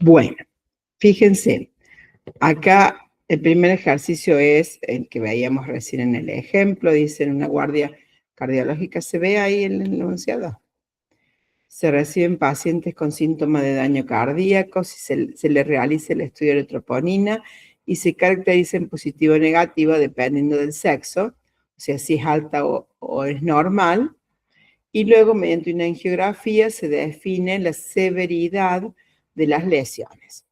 Bueno, fíjense, acá el primer ejercicio es el que veíamos recién en el ejemplo, dice en una guardia cardiológica, ¿se ve ahí el enunciado? Se reciben pacientes con síntomas de daño cardíaco, si se le realiza el estudio de troponina y se caracteriza en positivo o negativo dependiendo del sexo, o sea, si es alta o es normal, y luego mediante una angiografía se define la severidad de las lesiones,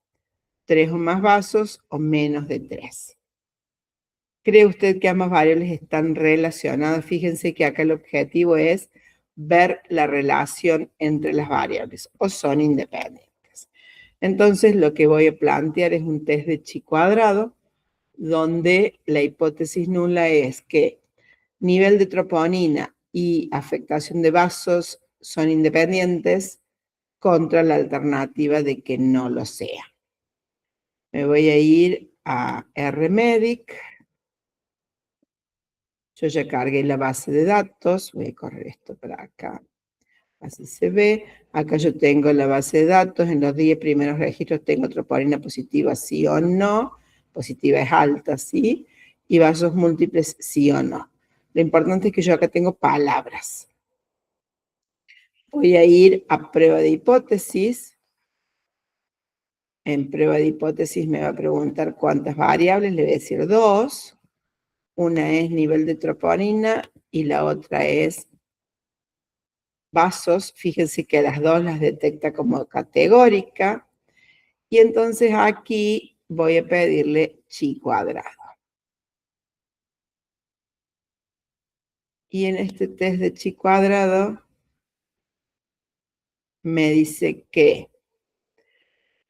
3 o más vasos o menos de 3. ¿Cree usted que ambas variables están relacionadas? Fíjense que acá el objetivo es ver la relación entre las variables o son independientes. Entonces lo que voy a plantear es un test de chi cuadrado donde la hipótesis nula es que nivel de troponina y afectación de vasos son independientes contra la alternativa de que no lo sea. Me voy a ir a RMedic. Yo ya cargué la base de datos. Voy a correr esto para acá. Así se ve. Acá yo tengo la base de datos. En los 10 primeros registros tengo troponina positiva, sí o no. Positiva es alta, sí. Y vasos múltiples, sí o no. Lo importante es que yo acá tengo palabras. Voy a ir a prueba de hipótesis. En prueba de hipótesis me va a preguntar cuántas variables. Le voy a decir 2. Una es nivel de troponina y la otra es vasos. Fíjense que las dos las detecta como categórica. Y entonces aquí voy a pedirle chi cuadrado. Y en este test de chi cuadrado me dice que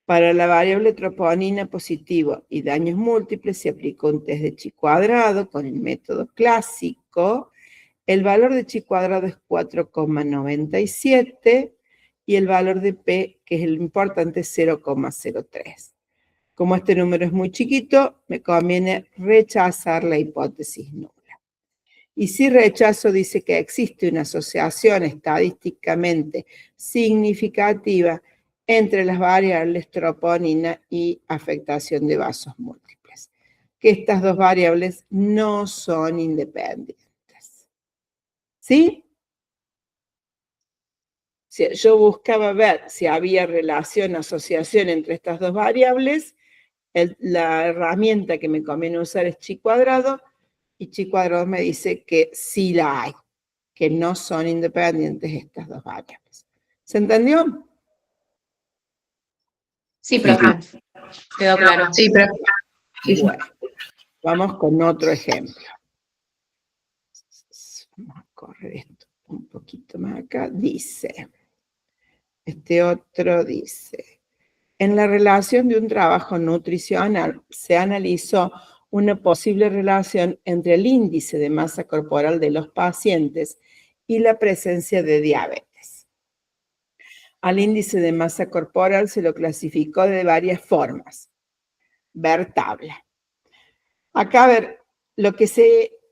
para la variable troponina positivo y daños múltiples se aplicó un test de chi cuadrado con el método clásico. El valor de chi cuadrado es 4,97 y el valor de P, que es el importante, es 0,03. Como este número es muy chiquito, me conviene rechazar la hipótesis nula. Y si rechazo, dice que existe una asociación estadísticamente significativa entre las variables troponina y afectación de vasos múltiples, que estas dos variables no son independientes. ¿Sí? Si yo buscaba ver si había relación, asociación entre estas dos variables, la herramienta que me conviene usar es chi cuadrado, y chi cuadrado me dice que sí la hay, que no son independientes estas dos variables. ¿Se entendió? Sí, profe. Quedó claro. Sí, profe. Sí, sí. Bueno, vamos con otro ejemplo. Vamos a correr esto un poquito más acá. Dice, este otro dice, en la relación de un trabajo nutricional se analizó una posible relación entre el índice de masa corporal de los pacientes y la presencia de diabetes. Al índice de masa corporal se lo clasificó de varias formas. Ver tabla. Acá, a ver, lo que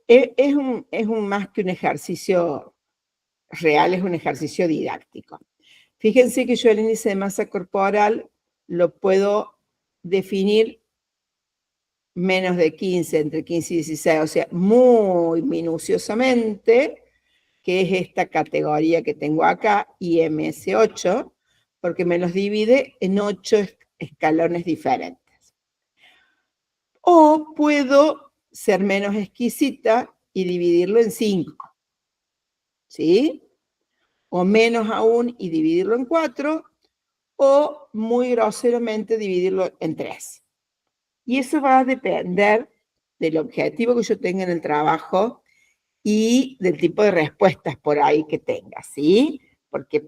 es un más que un ejercicio real, es un ejercicio didáctico. Fíjense que yo el índice de masa corporal lo puedo definir menos de 15, entre 15 y 16, o sea, muy minuciosamente, que es esta categoría que tengo acá, IMS8, porque me los divide en 8 escalones diferentes. O puedo ser menos exquisita y dividirlo en 5, ¿sí? O menos aún y dividirlo en 4, o muy groseramente dividirlo en 3. Y eso va a depender del objetivo que yo tenga en el trabajo y del tipo de respuestas por ahí que tenga, ¿sí? Porque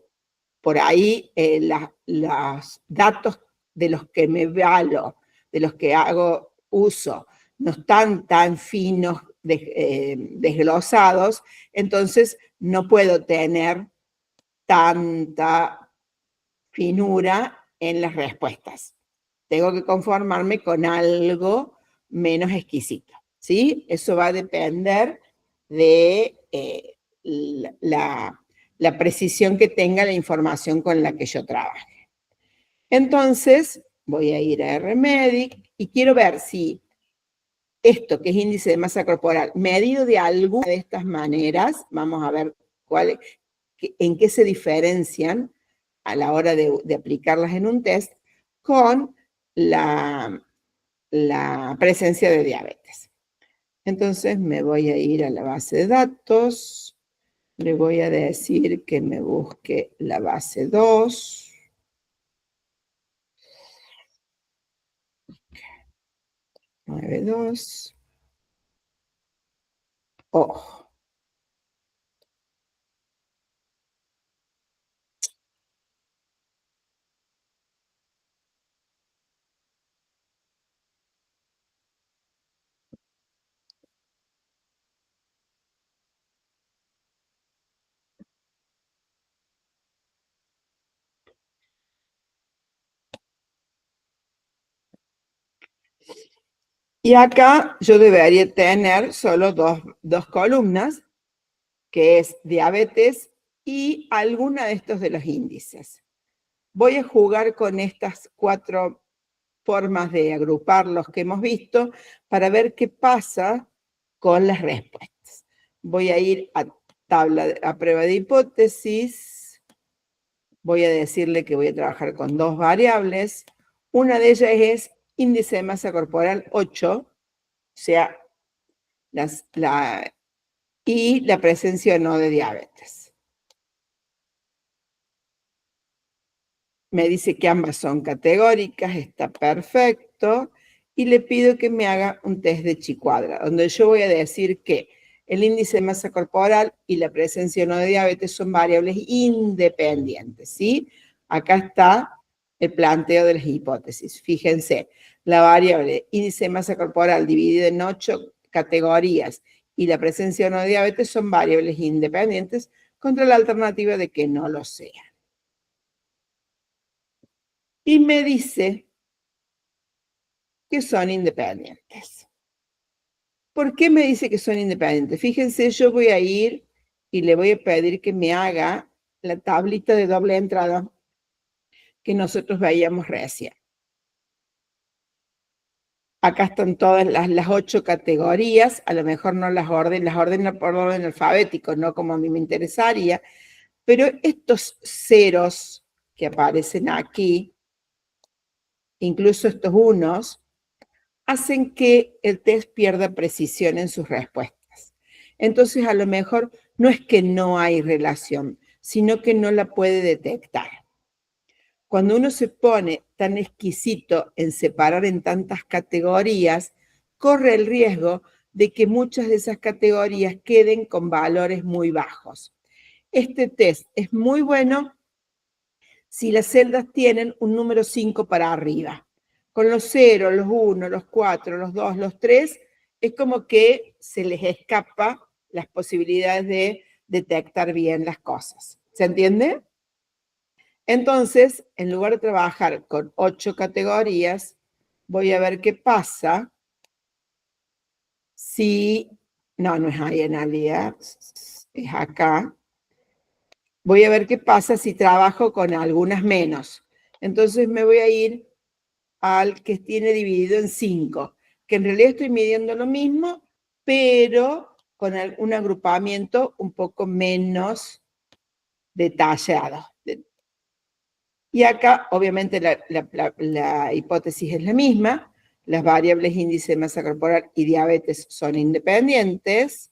por ahí los datos de los que me valo, de los que hago uso, no están tan finos, desglosados, entonces no puedo tener tanta finura en las respuestas. Tengo que conformarme con algo menos exquisito, ¿sí? Eso va a depender de la precisión que tenga la información con la que yo trabaje. Entonces, voy a ir a RMedic y quiero ver si esto, que es índice de masa corporal, medido de alguna de estas maneras, vamos a ver en qué se diferencian a la hora de aplicarlas en un test con la presencia de diabetes. Entonces me voy a ir a la base de datos, le voy a decir que me busque la base 2, 92, oh. Y acá yo debería tener solo dos columnas, que es diabetes y alguna de estos de los índices. Voy a jugar con estas 4 formas de agrupar los que hemos visto para ver qué pasa con las respuestas. Voy a ir a prueba de hipótesis. Voy a decirle que voy a trabajar con 2 variables. Una de ellas es índice de masa corporal 8, o sea, y la presencia o no de diabetes. Me dice que ambas son categóricas, está perfecto, y le pido que me haga un test de Chi-cuadra, donde yo voy a decir que el índice de masa corporal y la presencia o no de diabetes son variables independientes, ¿sí? Acá está el planteo de las hipótesis. Fíjense, la variable índice de masa corporal dividida en 8 categorías y la presencia o no de diabetes son variables independientes contra la alternativa de que no lo sea. Y me dice que son independientes. ¿Por qué me dice que son independientes? Fíjense, yo voy a ir y le voy a pedir que me haga la tablita de doble entrada que nosotros veíamos recién. Acá están todas las 8 categorías, a lo mejor no las ordeno por orden alfabético, no como a mí me interesaría, pero estos ceros que aparecen aquí, incluso estos unos, hacen que el test pierda precisión en sus respuestas. Entonces, a lo mejor no es que no hay relación, sino que no la puede detectar. Cuando uno se pone tan exquisito en separar en tantas categorías, corre el riesgo de que muchas de esas categorías queden con valores muy bajos. Este test es muy bueno si las celdas tienen un número 5 para arriba. Con los 0, los 1, los 4, los 2, los 3, es como que se les escapa las posibilidades de detectar bien las cosas. ¿Se entiende? Entonces, en lugar de trabajar con 8 categorías, voy a ver qué pasa si... No es ahí en realidad, es acá. Voy a ver qué pasa si trabajo con algunas menos. Entonces me voy a ir al que tiene dividido en 5, que en realidad estoy midiendo lo mismo, pero con un agrupamiento un poco menos detallado. Y acá, obviamente, la hipótesis es la misma. Las variables índice de masa corporal y diabetes son independientes.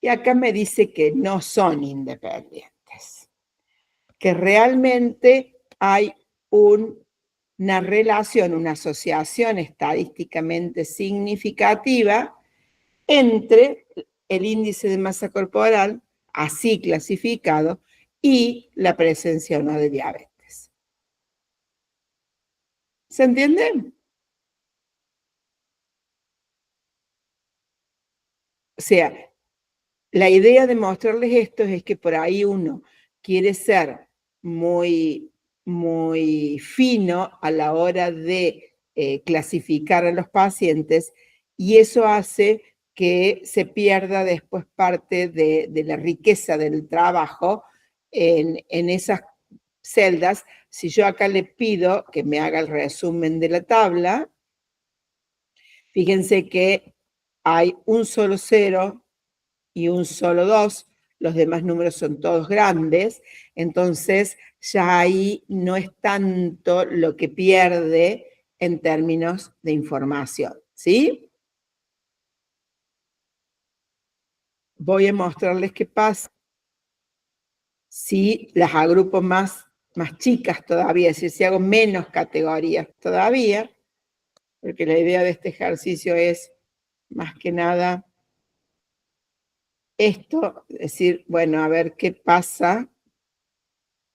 Y acá me dice que no son independientes. Que realmente hay una relación, una asociación estadísticamente significativa entre el índice de masa corporal, así clasificado, y la presencia o no de diabetes. ¿Se entiende? O sea, la idea de mostrarles esto es que por ahí uno quiere ser muy, muy fino a la hora de clasificar a los pacientes y eso hace que se pierda después parte de la riqueza del trabajo en esas celdas, si yo acá le pido que me haga el resumen de la tabla, fíjense que hay un solo 0 y un solo 2, los demás números son todos grandes, entonces ya ahí no es tanto lo que pierde en términos de información, ¿sí? Voy a mostrarles qué pasa si las agrupo más chicas todavía, es decir, si hago menos categorías todavía, porque la idea de este ejercicio es más que nada esto, es decir, bueno, a ver qué pasa.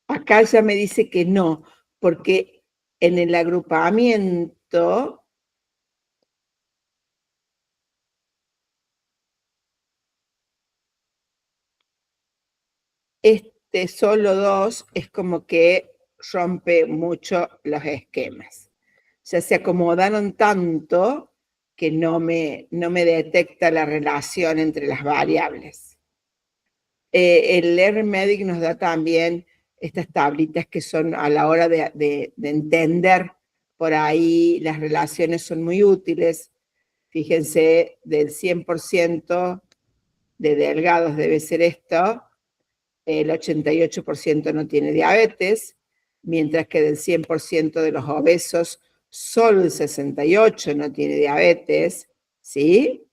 Acá ya me dice que no, porque en el agrupamiento este solo 2 es como que rompe mucho los esquemas. Ya se acomodaron tanto que no me detecta la relación entre las variables. El R-Medic nos da también estas tablitas que son a la hora de entender por ahí las relaciones son muy útiles. Fíjense, del 100% de delgados debe ser esto, el 88% no tiene diabetes, mientras que del 100% de los obesos, solo el 68% no tiene diabetes, ¿sí?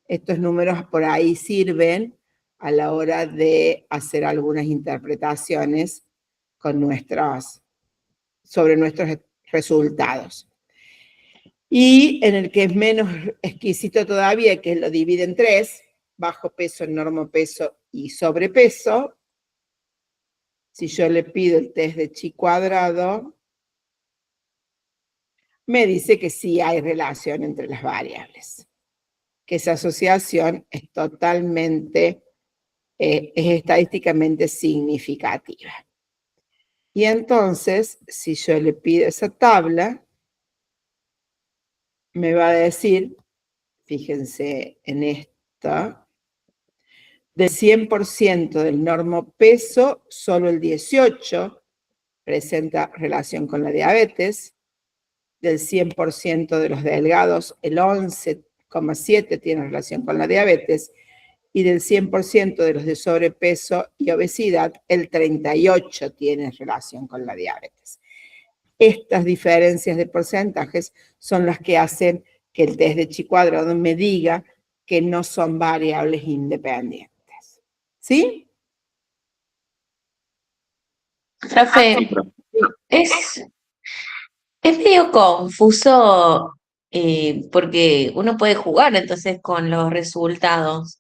Estos números por ahí sirven a la hora de hacer algunas interpretaciones sobre nuestros resultados. Y en el que es menos exquisito todavía, que lo divide en 3, bajo peso, normopeso y sobrepeso. Si yo le pido el test de chi cuadrado, me dice que sí hay relación entre las variables, que esa asociación es totalmente, es estadísticamente significativa. Y entonces, si yo le pido esa tabla, me va a decir, fíjense en esta, del 100% del normopeso, solo el 18% presenta relación con la diabetes, del 100% de los delgados, el 11,7% tiene relación con la diabetes, y del 100% de los de sobrepeso y obesidad, el 38% tiene relación con la diabetes. Estas diferencias de porcentajes son las que hacen que el test de chi cuadrado me diga que no son variables independientes. ¿Sí? Profe, es medio confuso porque uno puede jugar entonces con los resultados.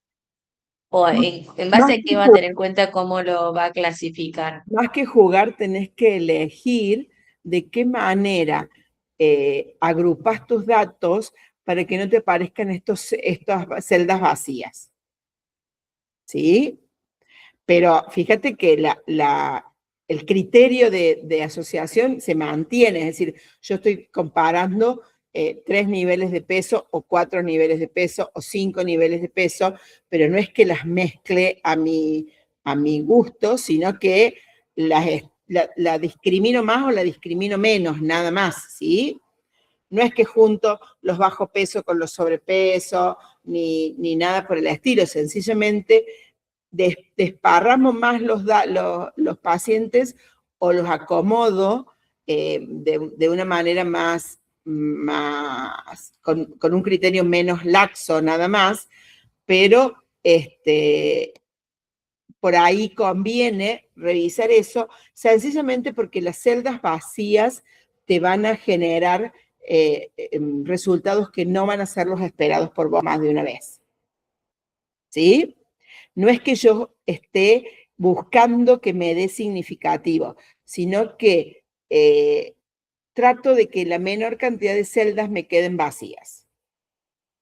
¿O en base Más a qué va a tener en cuenta cómo lo va a clasificar? que jugar, tenés que elegir de qué manera agrupas tus datos para que no te parezcan estas celdas vacías. ¿Sí? Pero fíjate que el criterio de asociación se mantiene, es decir, yo estoy comparando 3 niveles de peso o 4 niveles de peso o 5 niveles de peso, pero no es que las mezcle a mi gusto, sino que la discrimino más o la discrimino menos, nada más, ¿sí? No es que junto los bajo peso con los sobrepeso, ni nada por el estilo, sencillamente desparramo más los pacientes o los acomodo de una manera con un criterio menos laxo nada más, pero por ahí conviene revisar eso, sencillamente porque las celdas vacías te van a generar resultados que no van a ser los esperados por vos más de una vez. ¿Sí? No es que yo esté buscando que me dé significativo, sino que trato de que la menor cantidad de celdas me queden vacías.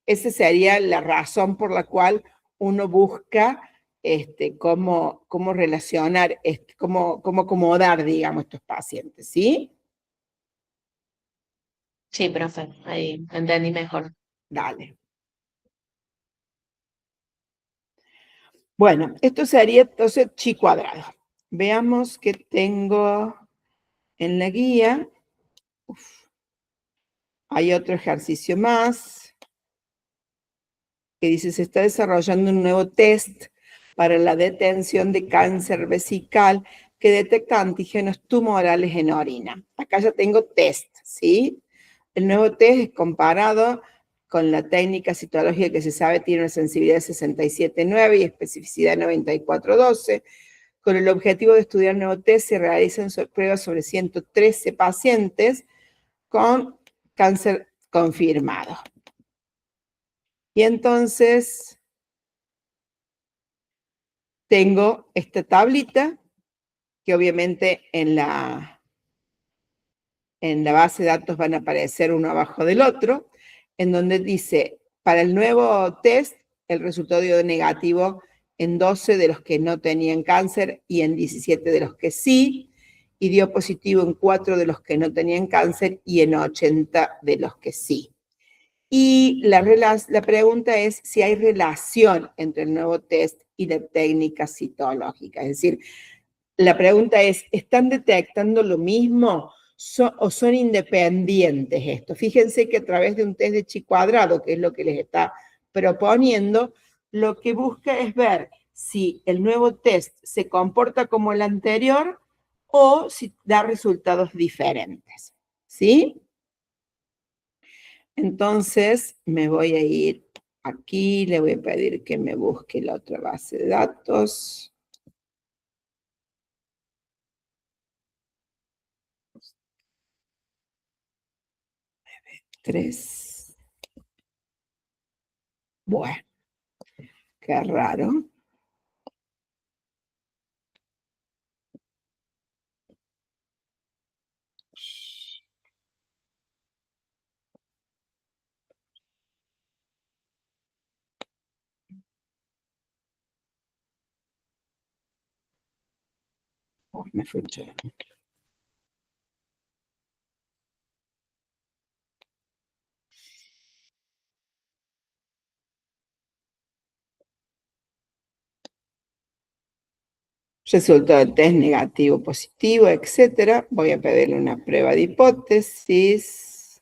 Esa sería la razón por la cual uno busca cómo relacionar, cómo acomodar, digamos, estos pacientes, ¿sí? Sí, profe, ahí entendí mejor. Dale. Bueno, esto sería entonces chi cuadrado. Veamos que tengo en la guía hay otro ejercicio más que dice, se está desarrollando un nuevo test para la detención de cáncer vesical que detecta antígenos tumorales en orina. Acá ya tengo test, ¿sí? El nuevo test es comparado con la técnica citológica que se sabe tiene una sensibilidad de 67,9 y especificidad de 94,12. Con el objetivo de estudiar el nuevo test se realizan pruebas sobre 113 pacientes con cáncer confirmado. Y entonces tengo esta tablita que obviamente en la base de datos van a aparecer uno abajo del otro, en donde dice, para el nuevo test, el resultado dio negativo en 12 de los que no tenían cáncer y en 17 de los que sí, y dio positivo en 4 de los que no tenían cáncer y en 80 de los que sí. Y la pregunta es si hay relación entre el nuevo test y la técnica citológica. Es decir, la pregunta es, ¿están detectando lo mismo o son independientes estos? Fíjense que a través de un test de chi cuadrado, que es lo que les está proponiendo, lo que busca es ver si el nuevo test se comporta como el anterior o si da resultados diferentes. ¿Sí? Entonces, me voy a ir aquí, le voy a pedir que me busque la otra base de datos. Tres. Bueno, qué raro. Oh, me fue chévere. Resultado del test negativo, positivo, etcétera. Voy a pedirle una prueba de hipótesis.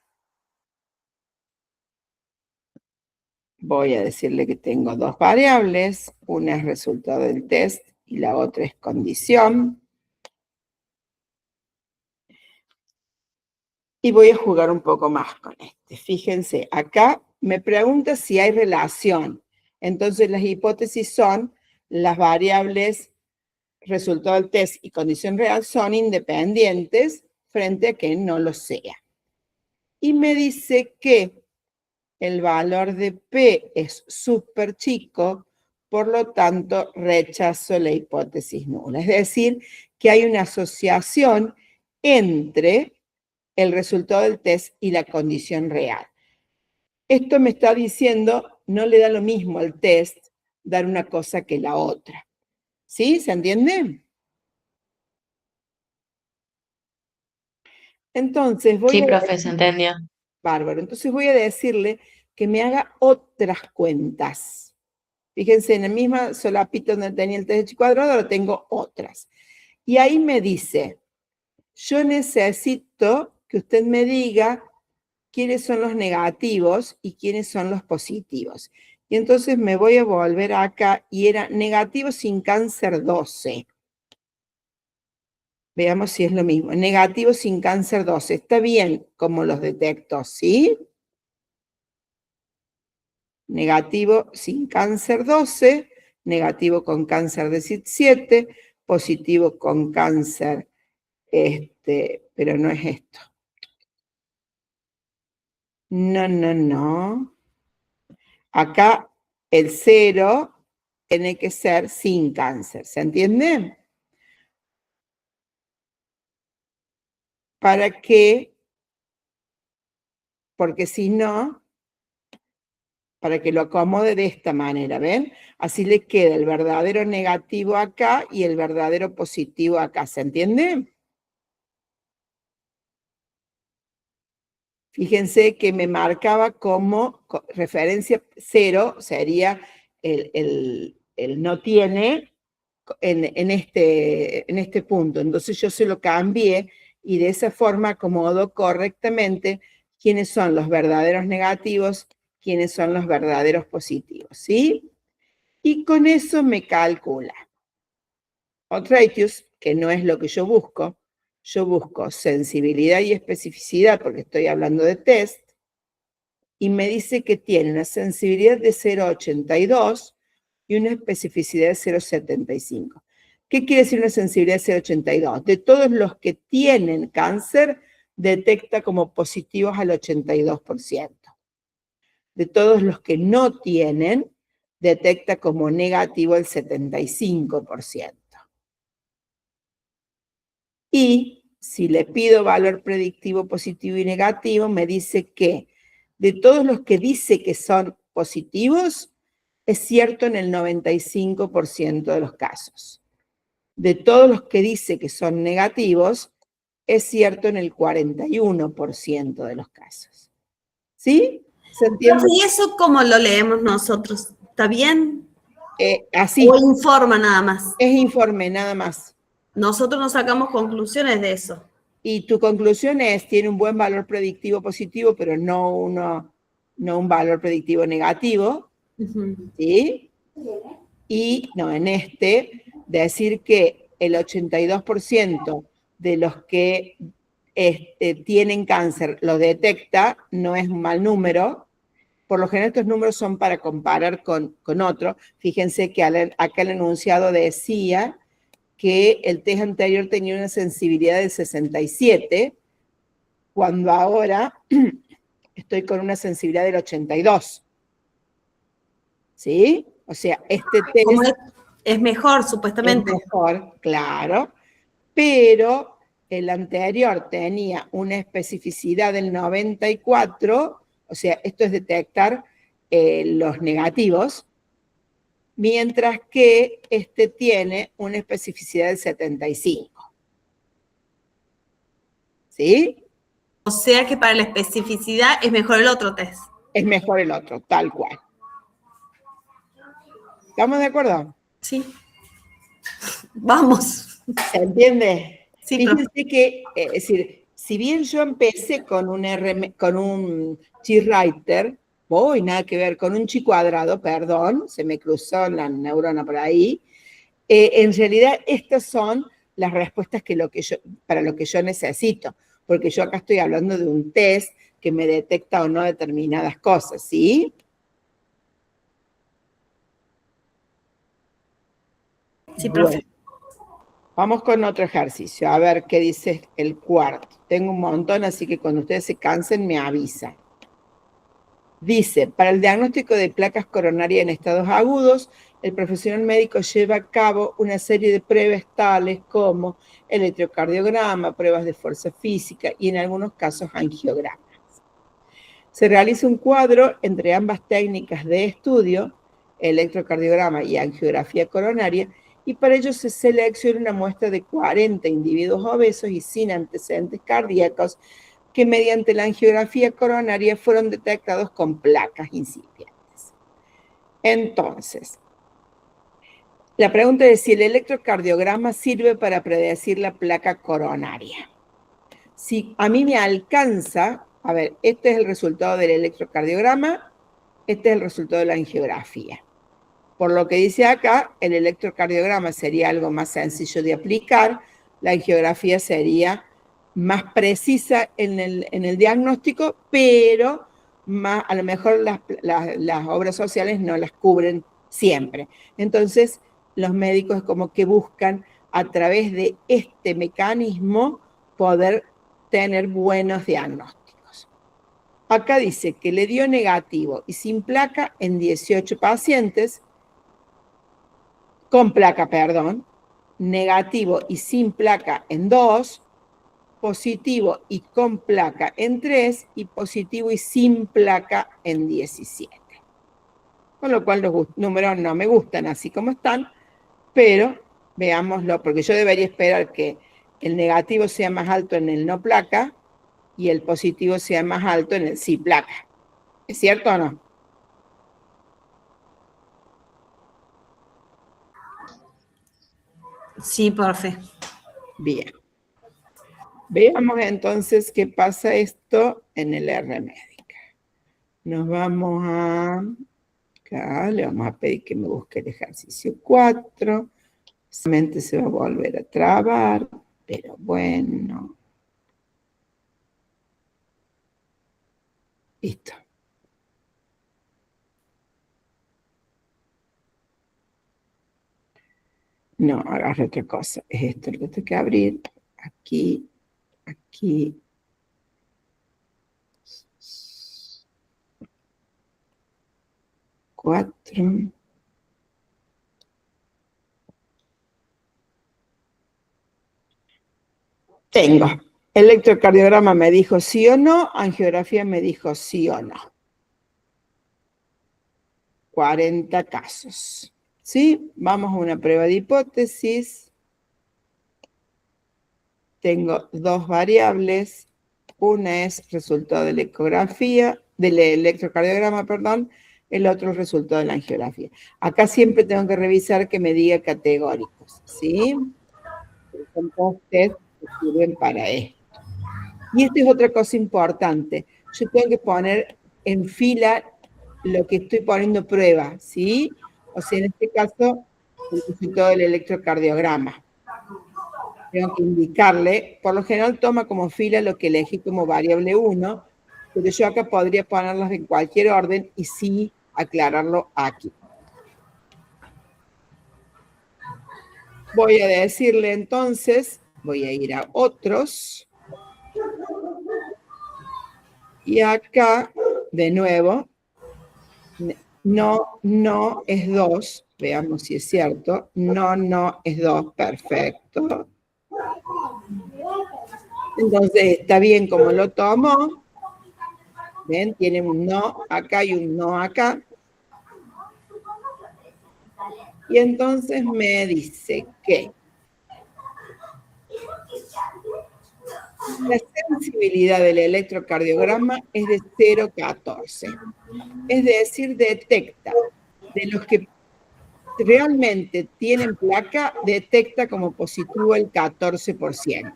Voy a decirle que tengo dos variables. Una es resultado del test y la otra es condición. Y voy a jugar un poco más con este. Fíjense, acá me pregunta si hay relación. Entonces las hipótesis son las variables resultado del test y condición real son independientes frente a que no lo sea. Y me dice que el valor de P es súper chico, por lo tanto rechazo la hipótesis nula. Es decir, que hay una asociación entre el resultado del test y la condición real. Esto me está diciendo, no le da lo mismo al test dar una cosa que la otra. ¿Sí? ¿Se entiende? Entonces Sí, profe, se entendió. Bárbaro. Entonces voy a decirle que me haga otras cuentas. Fíjense, en el mismo solapito donde tenía el test de chi cuadrado, ahora tengo otras. Y ahí me dice, yo necesito que usted me diga quiénes son los negativos y quiénes son los positivos. Y entonces me voy a volver acá y era negativo sin cáncer 12. Veamos si es lo mismo. Negativo sin cáncer 12. Está bien como los detecto, ¿sí? Negativo sin cáncer 12, negativo con cáncer 17, positivo con cáncer, pero no es esto. No. Acá el 0 tiene que ser sin cáncer, ¿se entiende? ¿Para qué? Porque si no, para que lo acomode de esta manera, ¿ven? Así le queda el verdadero negativo acá y el verdadero positivo acá, ¿se entiende? Fíjense que me marcaba como referencia 0 sería el no tiene en este punto. Entonces yo se lo cambié y de esa forma acomodo correctamente quiénes son los verdaderos negativos, quiénes son los verdaderos positivos, ¿sí? Y con eso me calcula. Ratios, que no es lo que yo busco sensibilidad y especificidad, porque estoy hablando de test, y me dice que tiene una sensibilidad de 0,82 y una especificidad de 0,75. ¿Qué quiere decir una sensibilidad de 0,82? De todos los que tienen cáncer, detecta como positivos al 82%. De todos los que no tienen, detecta como negativo el 75%. Y si le pido valor predictivo positivo y negativo, me dice que de todos los que dice que son positivos, es cierto en el 95% de los casos. De todos los que dice que son negativos, es cierto en el 41% de los casos. ¿Sí? ¿Se entiende? ¿Y eso cómo lo leemos nosotros? ¿Está bien? Así. ¿O informa nada más? Es informe, nada más. Nosotros no sacamos conclusiones de eso. Y tu conclusión es, tiene un buen valor predictivo positivo, pero no un valor predictivo negativo, ¿sí? Y no, en decir que el 82% de los que tienen cáncer lo detecta, no es un mal número. Por lo general estos números son para comparar con otro. Fíjense que acá el enunciado decía que el test anterior tenía una sensibilidad de 67, cuando ahora estoy con una sensibilidad del 82. ¿Sí? O sea, este test es mejor, supuestamente. es mejor, claro, pero el anterior tenía una especificidad del 94, o sea, esto es detectar los negativos, mientras que este tiene una especificidad del 75. ¿Sí? O sea que para la especificidad es mejor el otro test. Es mejor el otro, tal cual. ¿Estamos de acuerdo? Sí. Vamos. ¿Se entiende? Sí, fíjense que, es decir, si bien yo empecé con un G-Writer, nada que ver, con un chi cuadrado, perdón, se me cruzó la neurona por ahí, en realidad estas son las respuestas para lo que yo necesito, porque yo acá estoy hablando de un test que me detecta o no determinadas cosas, ¿sí? Sí, profe. Bueno, vamos con otro ejercicio, a ver qué dice el cuarto. Tengo un montón, así que cuando ustedes se cansen me avisan. Dice, para el diagnóstico de placas coronarias en estados agudos, el profesional médico lleva a cabo una serie de pruebas tales como electrocardiograma, pruebas de fuerza física y en algunos casos angiogramas. Se realiza un cuadro entre ambas técnicas de estudio, electrocardiograma y angiografía coronaria, y para ello se selecciona una muestra de 40 individuos obesos y sin antecedentes cardíacos que mediante la angiografía coronaria fueron detectados con placas incipientes. Entonces, la pregunta es si el electrocardiograma sirve para predecir la placa coronaria. Si a mí me alcanza, a ver, este es el resultado del electrocardiograma, este es el resultado de la angiografía. Por lo que dice acá, el electrocardiograma sería algo más sencillo de aplicar, la angiografía sería más precisa en el diagnóstico, pero a lo mejor las obras sociales no las cubren siempre. Entonces, los médicos como que buscan a través de este mecanismo poder tener buenos diagnósticos. Acá dice que le dio negativo y sin placa en 18 pacientes, con placa, perdón, negativo y sin placa en 2, positivo y con placa en 3 y positivo y sin placa en 17. Con lo cual los números no me gustan así como están, pero veámoslo, porque yo debería esperar que el negativo sea más alto en el no placa y el positivo sea más alto en el sí placa. ¿Es cierto o no? Sí, profe. Bien. Veamos entonces qué pasa esto en el R médica. Nos vamos a... Acá le vamos a pedir que me busque el ejercicio 4. Solamente se va a volver a trabar, pero bueno. Listo. No, agarra otra cosa. Es esto lo que tengo que abrir. Aquí, aquí. Cuatro. Tengo. Electrocardiograma me dijo sí o no, angiografía me dijo sí o no. 40 casos. ¿Sí? Vamos a una prueba de hipótesis. Tengo dos variables. Una es resultado de la ecografía, del electrocardiograma, perdón. El otro es resultado de la angiografía. Acá siempre tengo que revisar que me diga categóricos. ¿Sí? Son todos test que sirven para esto. Y esto es otra cosa importante. Yo tengo que poner en fila lo que estoy poniendo prueba, ¿sí? O sea, en este caso, el resultado del electrocardiograma. Tengo que indicarle, por lo general toma como fila lo que elegí como variable 1, pero yo acá podría ponerlas en cualquier orden y sí aclararlo aquí. Voy a decirle entonces, voy a ir a otros. Y acá, de nuevo, no es 2. Veamos si es cierto. No es 2. Perfecto. Entonces, está bien como lo tomo. ¿Ven? Tiene un no acá y un no acá. Y entonces me dice que la sensibilidad del electrocardiograma es de 0,14. Es decir, detecta de los que realmente tienen placa, detecta como positivo el 14%.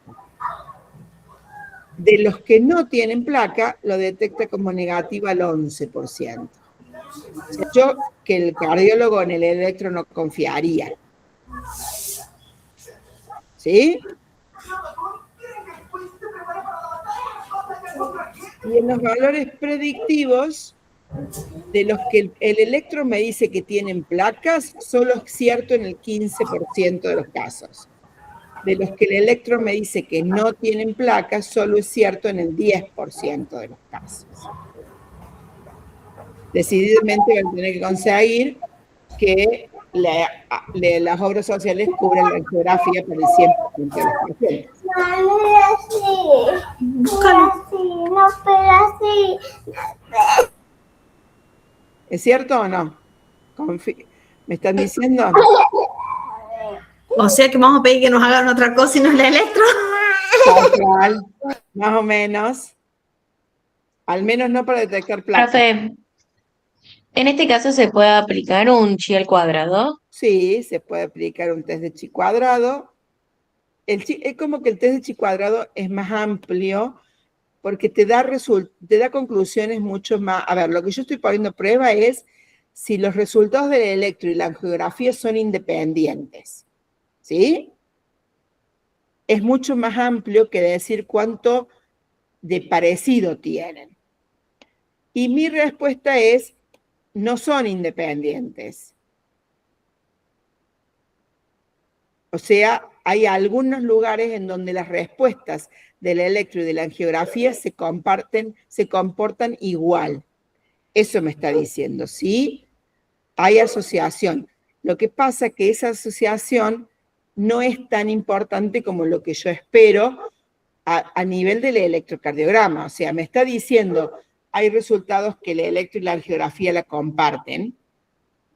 De los que no tienen placa, lo detecta como negativo al 11%. O sea, yo que el cardiólogo en el electro no confiaría. ¿Sí? Y en los valores predictivos, de los que el electro me dice que tienen placas, solo es cierto en el 15% de los casos. De los que el electro me dice que no tienen placas, solo es cierto en el 10% de los casos. Decididamente van a tener que conseguir que las obras sociales cubran la geografía para el 100% de los pacientes. No, pero así. ¿Es cierto o no? ¿Me están diciendo? O sea que vamos a pedir que nos hagan otra cosa y no es la electro. Cual, más o menos. Al menos no para detectar placas. Profe, en este caso se puede aplicar un chi al cuadrado. Sí, se puede aplicar un test de chi cuadrado. Es como que el test de chi cuadrado es más amplio porque te da conclusiones mucho más. A ver, lo que yo estoy poniendo a prueba es si los resultados del electro y la angiografía son independientes. ¿Sí? Es mucho más amplio que decir cuánto de parecido tienen. Y mi respuesta es, no son independientes. O sea, hay algunos lugares en donde las respuestas del electro y de la angiografía se comportan igual. Eso me está diciendo, ¿sí? Hay asociación. Lo que pasa es que esa asociación no es tan importante como lo que yo espero a nivel del electrocardiograma. O sea, me está diciendo, hay resultados que el electro y la angiografía la comparten,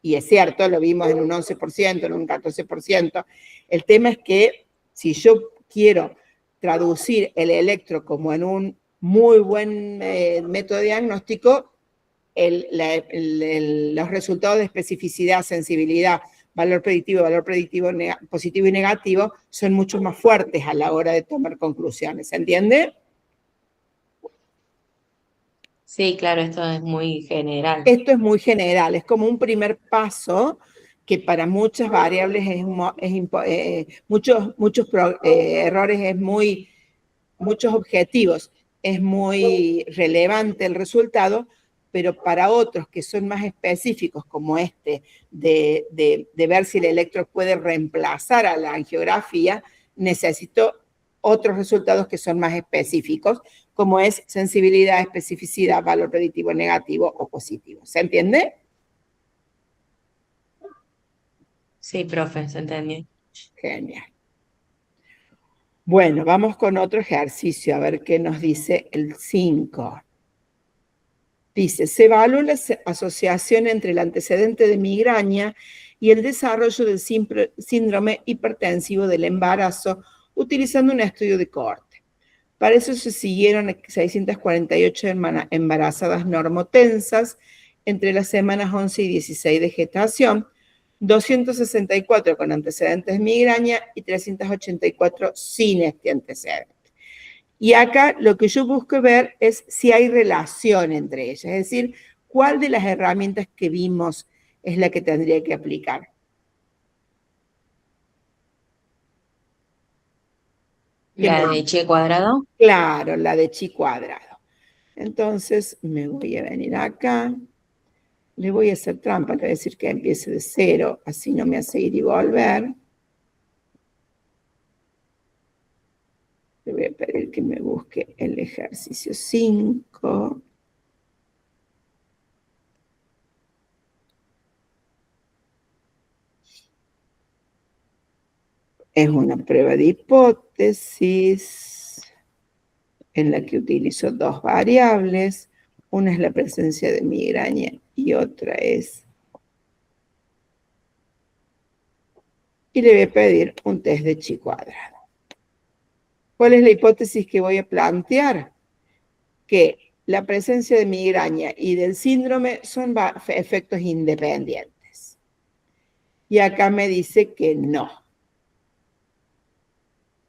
y es cierto, lo vimos en un 11%, en un 14%. El tema es que si yo quiero traducir el electro como en un muy buen método diagnóstico, los resultados de especificidad, sensibilidad, valor predictivo positivo y negativo, son mucho más fuertes a la hora de tomar conclusiones, ¿se entiende? Sí, claro, esto es muy general. Esto es muy general, es como un primer paso que para muchas variables muchos errores muchos objetivos es muy relevante el resultado, pero para otros que son más específicos, como este, de ver si el electro puede reemplazar a la angiografía, necesito otros resultados que son más específicos, como es sensibilidad, especificidad, valor predictivo negativo o positivo. ¿Se entiende? Sí, profe, se entendió. Genial. Bueno, vamos con otro ejercicio, a ver qué nos dice el 5. Dice, se evalúa la asociación entre el antecedente de migraña y el desarrollo del síndrome hipertensivo del embarazo utilizando un estudio de cohorte. Para eso se siguieron 648 embarazadas normotensas entre las semanas 11 y 16 de gestación, 264 con antecedentes de migraña y 384 sin este antecedente. Y acá lo que yo busco ver es si hay relación entre ellas, es decir, cuál de las herramientas que vimos es la que tendría que aplicar. ¿La de Che cuadrado? Claro, la de chi cuadrado. Entonces me voy a venir acá, le voy a hacer trampa, le voy a decir que empiece de 0, así no me hace ir y volver. Le voy a pedir que me busque el ejercicio 5. Es una prueba de hipótesis en la que utilizo dos variables. Una es la presencia de migraña y otra es... Y le voy a pedir un test de chi cuadrado. ¿Cuál es la hipótesis que voy a plantear? Que la presencia de migraña y del síndrome son efectos independientes. Y acá me dice que no,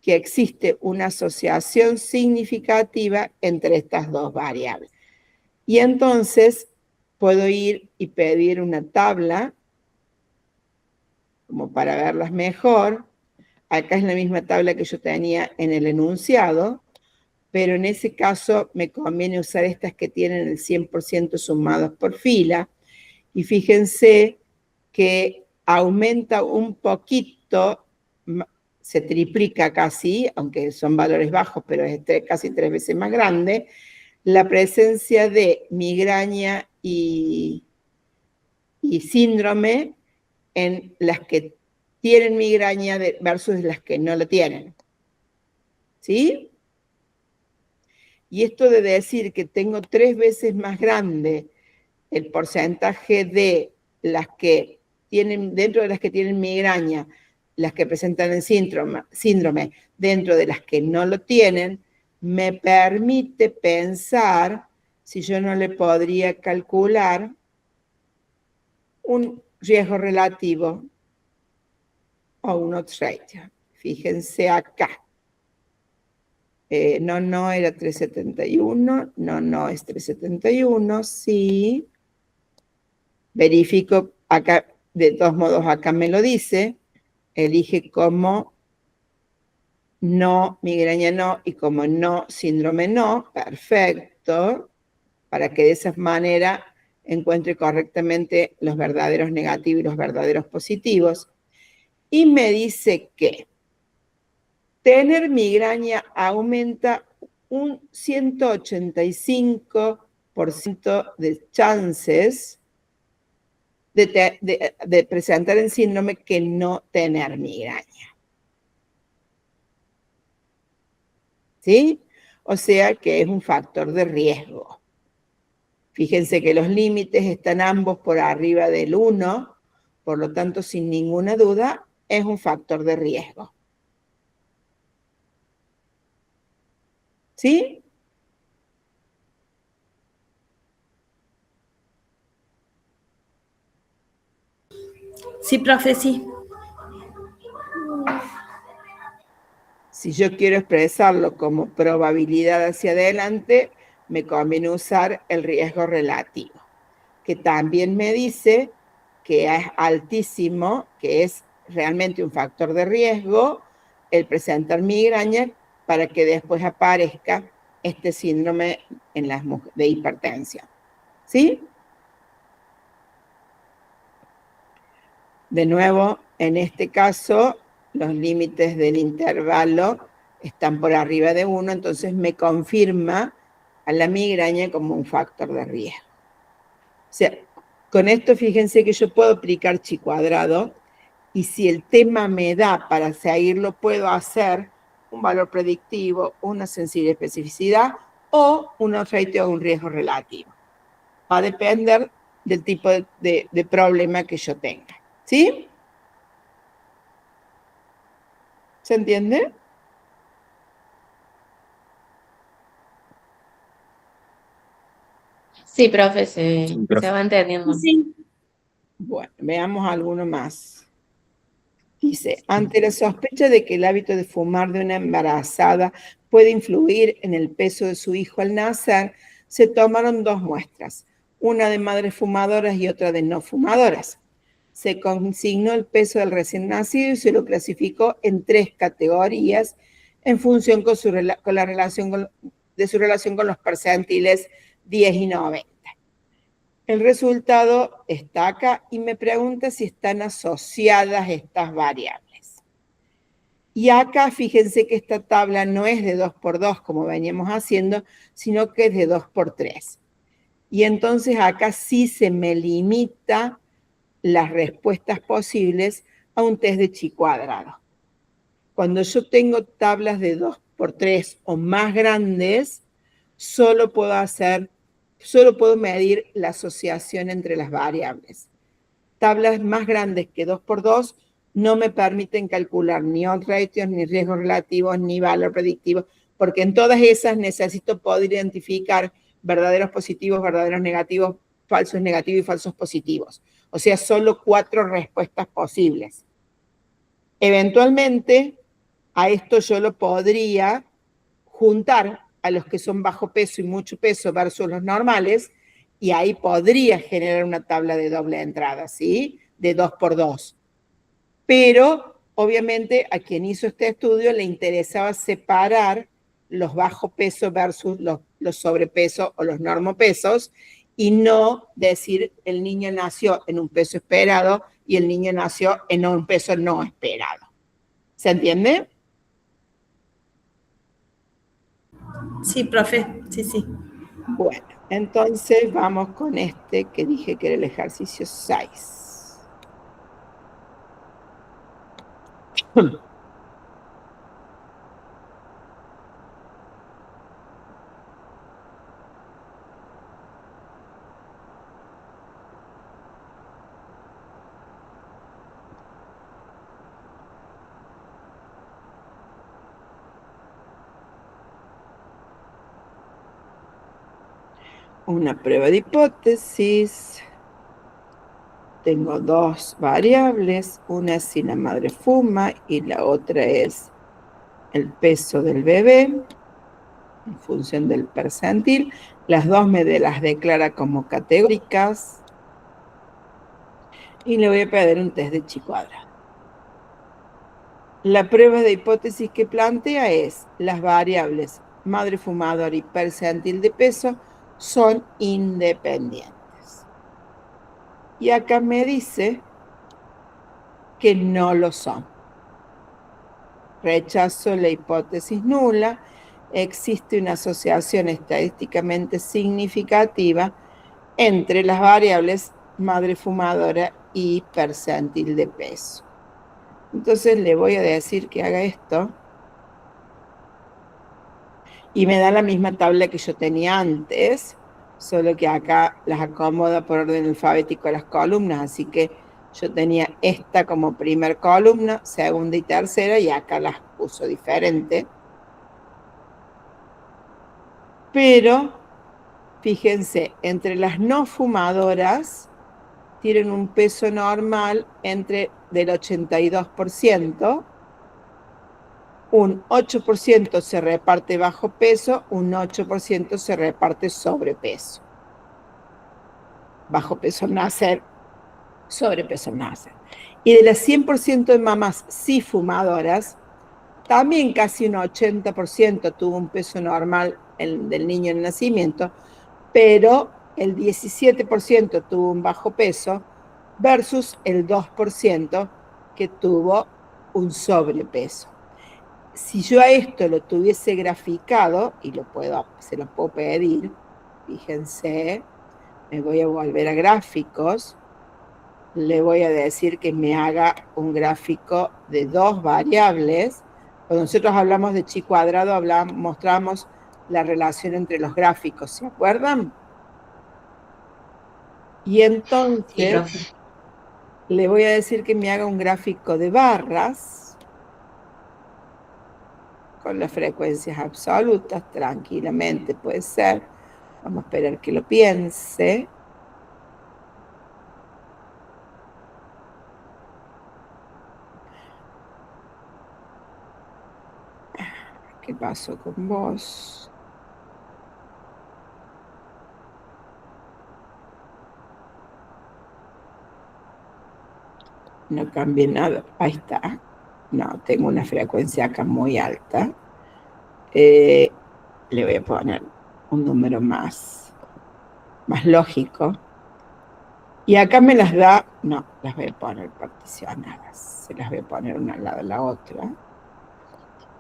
que existe una asociación significativa entre estas dos variables. Y entonces puedo ir y pedir una tabla, como para verlas mejor. Acá es la misma tabla que yo tenía en el enunciado, pero en ese caso me conviene usar estas que tienen el 100% sumados por fila. Y fíjense que aumenta un poquito, se triplica casi, aunque son valores bajos, pero es casi 3 veces más grande, la presencia de migraña y síndrome en las que tienen migraña versus las que no lo tienen. ¿Sí? Y esto de decir que tengo 3 veces más grande el porcentaje de las que tienen, dentro de las que tienen migraña, las que presentan el síndrome, dentro de las que no lo tienen, me permite pensar si yo no le podría calcular un riesgo relativo o un odds ratio. Fíjense acá. No era 371, no es 371, sí. Verifico acá, de todos modos acá me lo dice, elige como no, migraña no, y como no, síndrome no, perfecto, para que de esa manera encuentre correctamente los verdaderos negativos y los verdaderos positivos. Y me dice que tener migraña aumenta un 185% de chances de presentar el síndrome que no tener migraña. ¿Sí? O sea que es un factor de riesgo. Fíjense que los límites están ambos por arriba del 1, por lo tanto, sin ninguna duda, es un factor de riesgo. ¿Sí? Sí, profe, sí. Si yo quiero expresarlo como probabilidad hacia adelante, me conviene usar el riesgo relativo, que también me dice que es altísimo, que es realmente un factor de riesgo el presentar migraña para que después aparezca este síndrome en las mujeres de hipertensión. ¿Sí? De nuevo, en este caso, los límites del intervalo están por arriba de 1, entonces me confirma a la migraña como un factor de riesgo. O sea, con esto fíjense que yo puedo aplicar chi cuadrado y si el tema me da para seguirlo, puedo hacer un valor predictivo, una sensible especificidad o un ratio o un riesgo relativo. Va a depender del tipo de problema que yo tenga. ¿Sí? ¿Se entiende? Sí, profe, se va entendiendo. Sí. Bueno, veamos alguno más. Dice, ante la sospecha de que el hábito de fumar de una embarazada puede influir en el peso de su hijo al nacer, se tomaron 2 muestras, una de madres fumadoras y otra de no fumadoras. Se consignó el peso del recién nacido y se lo clasificó en 3 categorías en función de su relación con los percentiles 10 y 90. El resultado está acá y me pregunta si están asociadas estas variables. Y acá fíjense que esta tabla no es de 2 por 2 como veníamos haciendo, sino que es de 2 por 3. Y entonces acá sí se me limita las respuestas posibles a un test de chi cuadrado. Cuando yo tengo tablas de 2 por 3 o más grandes, solo puedo medir la asociación entre las variables. Tablas más grandes que 2 por 2 no me permiten calcular ni odds ratios, ni riesgos relativos, ni valor predictivo, porque en todas esas necesito poder identificar verdaderos positivos, verdaderos negativos, falsos negativos y falsos positivos. O sea, solo 4 respuestas posibles. Eventualmente, a esto yo lo podría juntar a los que son bajo peso y mucho peso versus los normales, y ahí podría generar una tabla de doble entrada, ¿sí? De 2 por 2. Pero, obviamente, a quien hizo este estudio le interesaba separar los bajo peso versus los sobrepesos o los normopesos y no decir el niño nació en un peso esperado y el niño nació en un peso no esperado. ¿Se entiende? Sí, profe, sí, sí. Bueno, entonces vamos con este que dije que era el ejercicio 6. Una prueba de hipótesis. Tengo 2 variables, una es si la madre fuma y la otra es el peso del bebé en función del percentil. Las 2 me las declara como categóricas y le voy a pedir un test de chi cuadrado. La prueba de hipótesis que plantea es las variables madre fumadora y percentil de peso son independientes. Y acá me dice que no lo son. Rechazo la hipótesis nula. Existe una asociación estadísticamente significativa entre las variables madre fumadora y percentil de peso. Entonces le voy a decir que haga esto. Y me da la misma tabla que yo tenía antes, solo que acá las acomoda por orden alfabético las columnas, así que yo tenía esta como primer columna, segunda y tercera, y acá las puso diferente. Pero, fíjense, entre las no fumadoras tienen un peso normal del 82%, un 8% se reparte bajo peso, un 8% se reparte sobrepeso. Bajo peso nacer, sobrepeso nacer. Y de las 100% de mamás sí fumadoras, también casi un 80% tuvo un peso normal del niño en nacimiento, pero el 17% tuvo un bajo peso versus el 2% que tuvo un sobrepeso. Si yo a esto lo tuviese graficado, y se lo puedo pedir, fíjense, me voy a volver a gráficos, le voy a decir que me haga un gráfico de 2 variables. Cuando nosotros hablamos de chi cuadrado, mostramos la relación entre los gráficos, ¿se acuerdan? Y Sí, entonces profe. le voy a decir que me haga un gráfico de barras con las frecuencias absolutas, tranquilamente puede ser. Vamos a esperar que lo piense. ¿Qué pasó con vos? No cambie nada. Ahí está. No, tengo una frecuencia acá muy alta. Le voy a poner un número más lógico. Y acá me las da, no, las voy a poner particionadas. Se las voy a poner una al lado de la otra.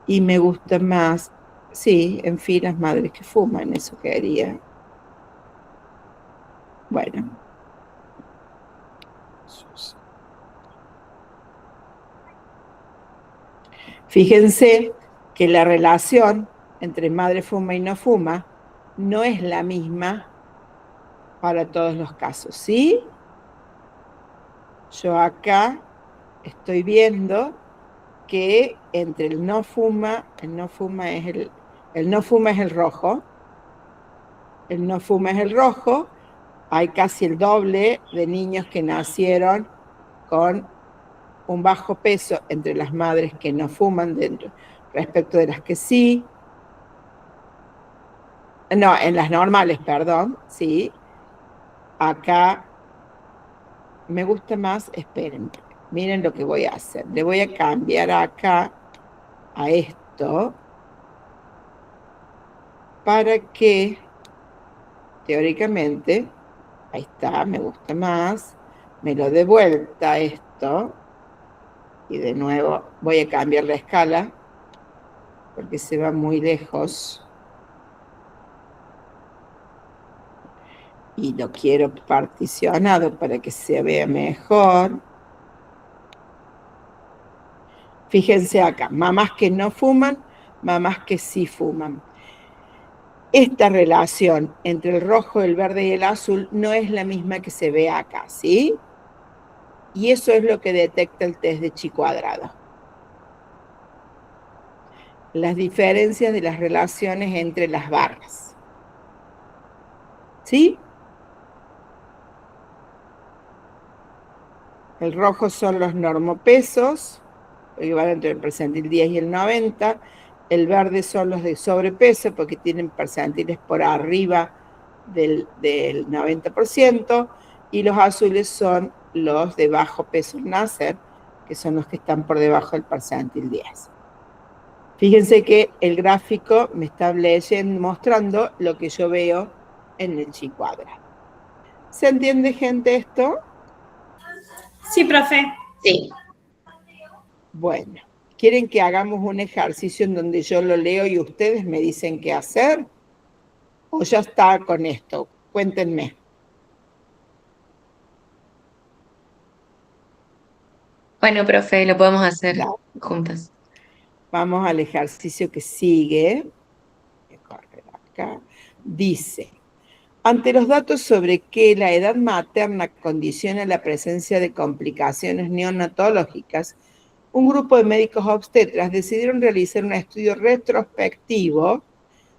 Y me gusta más, sí, en fin, las madres que fuman, eso quería. Bueno. Fíjense que la relación entre madre fuma y no fuma no es la misma para todos los casos, ¿sí? Yo acá estoy viendo que entre el no fuma es el rojo, el no fuma es el rojo, hay casi el doble de niños que nacieron con un bajo peso entre las madres que no fuman respecto de las que sí. No, en las normales, perdón, sí. Acá me gusta más, esperen, miren lo que voy a hacer. Le voy a cambiar acá a esto para que, teóricamente, ahí está, me gusta más, me lo dé vuelta esto, y de nuevo voy a cambiar la escala, porque se va muy lejos. Y lo quiero particionado para que se vea mejor. Fíjense acá, mamás que no fuman, mamás que sí fuman. Esta relación entre el rojo, el verde y el azul no es la misma que se ve acá, ¿sí? Y eso es lo que detecta el test de chi cuadrado. Las diferencias de las relaciones entre las barras. ¿Sí? El rojo son los normopesos, que van entre el percentil 10 y el 90. El verde son los de sobrepeso, porque tienen percentiles por arriba del 90%. Y los azules son los de bajo peso nacer, que son los que están por debajo del percentil 10. Fíjense que el gráfico me está mostrando lo que yo veo en el chi cuadrado. ¿Se entiende, gente, esto? Sí, profe. Sí. Bueno, ¿quieren que hagamos un ejercicio en donde yo lo leo y ustedes me dicen qué hacer? ¿O ya está con esto? Cuéntenme. Bueno, profe, lo podemos hacer Dale. juntas. Vamos al ejercicio que sigue. Voy a correr acá. Dice, ante los datos sobre que la edad materna condiciona la presencia de complicaciones neonatológicas, un grupo de médicos obstetras decidieron realizar un estudio retrospectivo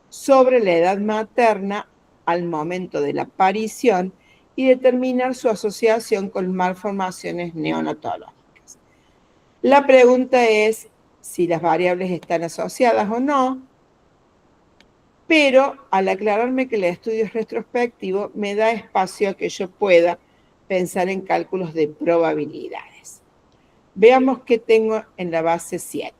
sobre la edad materna al momento de la aparición y determinar su asociación con malformaciones neonatológicas. La pregunta es si las variables están asociadas o no, pero al aclararme que el estudio es retrospectivo, me da espacio a que yo pueda pensar en cálculos de probabilidades. Veamos qué tengo en la base 7.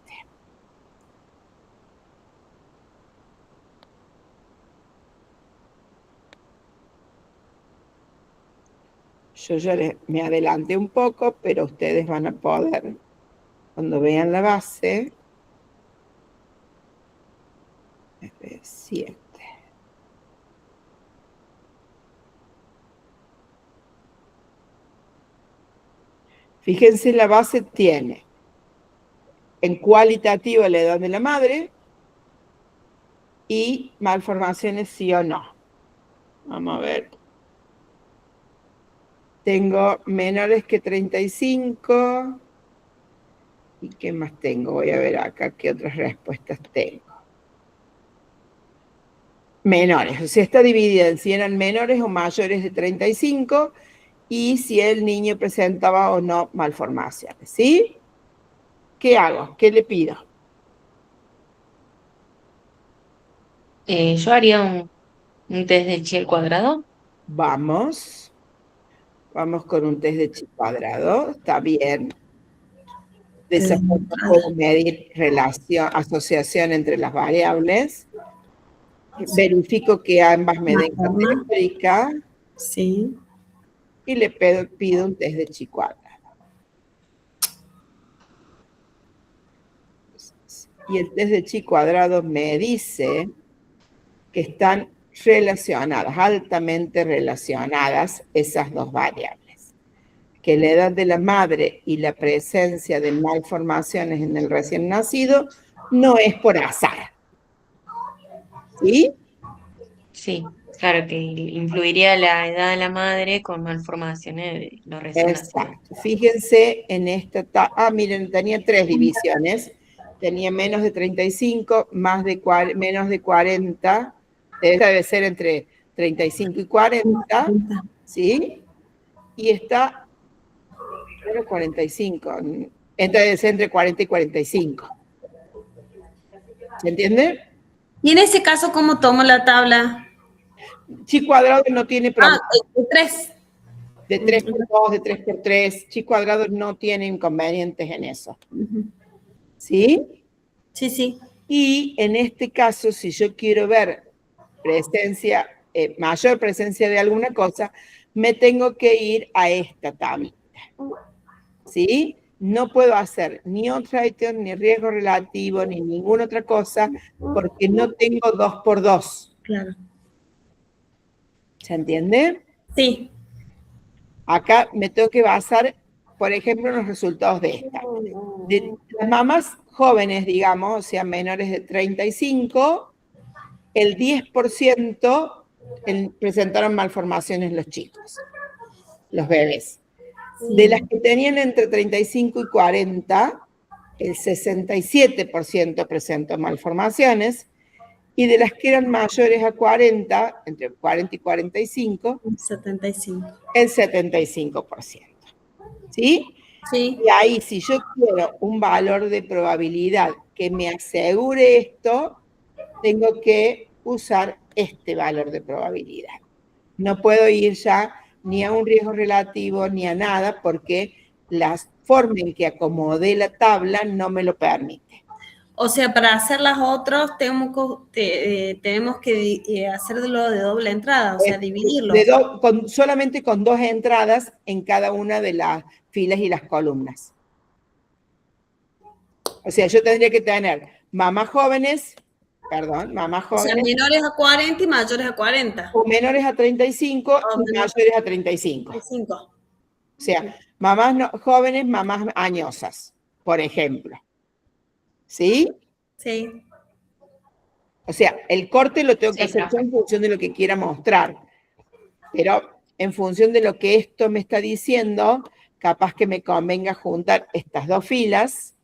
Yo ya me adelanté un poco, pero ustedes van a poder, cuando vean la base, 7. Fíjense, la base tiene en cualitativo la edad de la madre y malformaciones sí o no. Vamos a ver. Tengo menores que 35. ¿Y qué más tengo? Voy a ver acá qué otras respuestas tengo. Menores, o sea, está dividida en si eran menores o mayores de 35 y si el niño presentaba o no malformaciones, ¿sí? ¿Qué hago? ¿Qué le pido? Yo haría un test de chi al cuadrado. Vamos con un test de chi cuadrado, está bien. De esa forma puedo medir asociación entre las variables. Verifico que ambas me den categórica. Sí. Y le pido un test de chi cuadrado. Y el test de chi cuadrado me dice que están relacionadas, altamente relacionadas, esas dos variables. Que la edad de la madre y la presencia de malformaciones en el recién nacido no es por azar. ¿Sí? Sí, claro que influiría la edad de la madre con malformaciones de los recién nacidos. Exacto. Fíjense en esta. Miren, tenía 3 divisiones. Tenía menos de 35, menos de 40. Esta debe ser entre 35 y 40, ¿sí? Y está menos 45. Esta debe ser entre 40 y 45. ¿Se entiende? Y en ese caso, ¿cómo tomo la tabla? Chi cuadrado no tiene problema. De 3. De 3 por 2, de 3 por 3. Chi cuadrado no tiene inconvenientes en eso. ¿Sí? Sí, sí. Y en este caso, si yo quiero ver mayor presencia de alguna cosa, me tengo que ir a esta tablita. ¿Sí? No puedo hacer ni on-traitor, ni riesgo relativo, ni ninguna otra cosa, porque no tengo 2 por 2. Claro. ¿Se entiende? Sí. Acá me tengo que basar, por ejemplo, en los resultados de esta. De las mamás jóvenes, digamos, o sea, menores de 35, el 10% presentaron malformaciones los chicos, los bebés. De las que tenían entre 35 y 40, el 67% presentó malformaciones, y de las que eran mayores a 40, entre 40 y 45, 75. el 75%. ¿Sí? Sí. Y ahí, si yo quiero un valor de probabilidad que me asegure esto, tengo que usar este valor de probabilidad. No puedo ir ya ni a un riesgo relativo ni a nada porque la forma en que acomodé la tabla no me lo permite. O sea, para hacer las otras tenemos que hacerlo de doble entrada, o sea, dividirlo. Solamente con 2 entradas en cada una de las filas y las columnas. O sea, yo tendría que tener mamás jóvenes, O sea, menores a 40 y mayores a 40. O menores a 35 y mayores a 35. 35. O sea, mamás jóvenes, mamás añosas, por ejemplo. ¿Sí? Sí. O sea, el corte lo tengo que hacer profe. yo en función de lo que quiera mostrar. Pero en función de lo que esto me está diciendo, capaz que me convenga juntar estas 2 filas,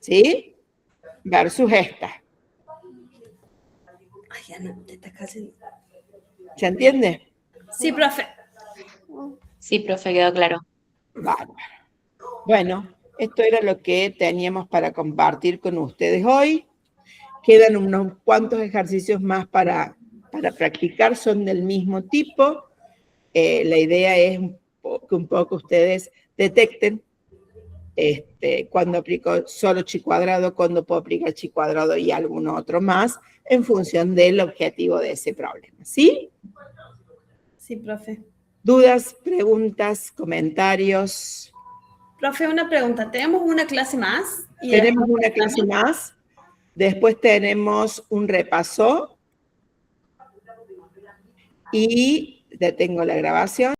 ¿sí? Versus esta. Ay, ya no, te está casi. ¿Se entiende? Sí, profe. Sí, profe, quedó claro. Bárbaro. Bueno, esto era lo que teníamos para compartir con ustedes hoy. Quedan unos cuantos ejercicios más para practicar, son del mismo tipo. La idea es que un poco ustedes detecten cuando aplico solo chi cuadrado, cuando puedo aplicar chi cuadrado y algún otro más, en función del objetivo de ese problema. ¿Sí? Sí, profe. ¿Dudas, preguntas, comentarios? Profe, una pregunta. ¿Tenemos una clase más? Y Tenemos después una clase más, después tenemos un repaso y detengo la grabación.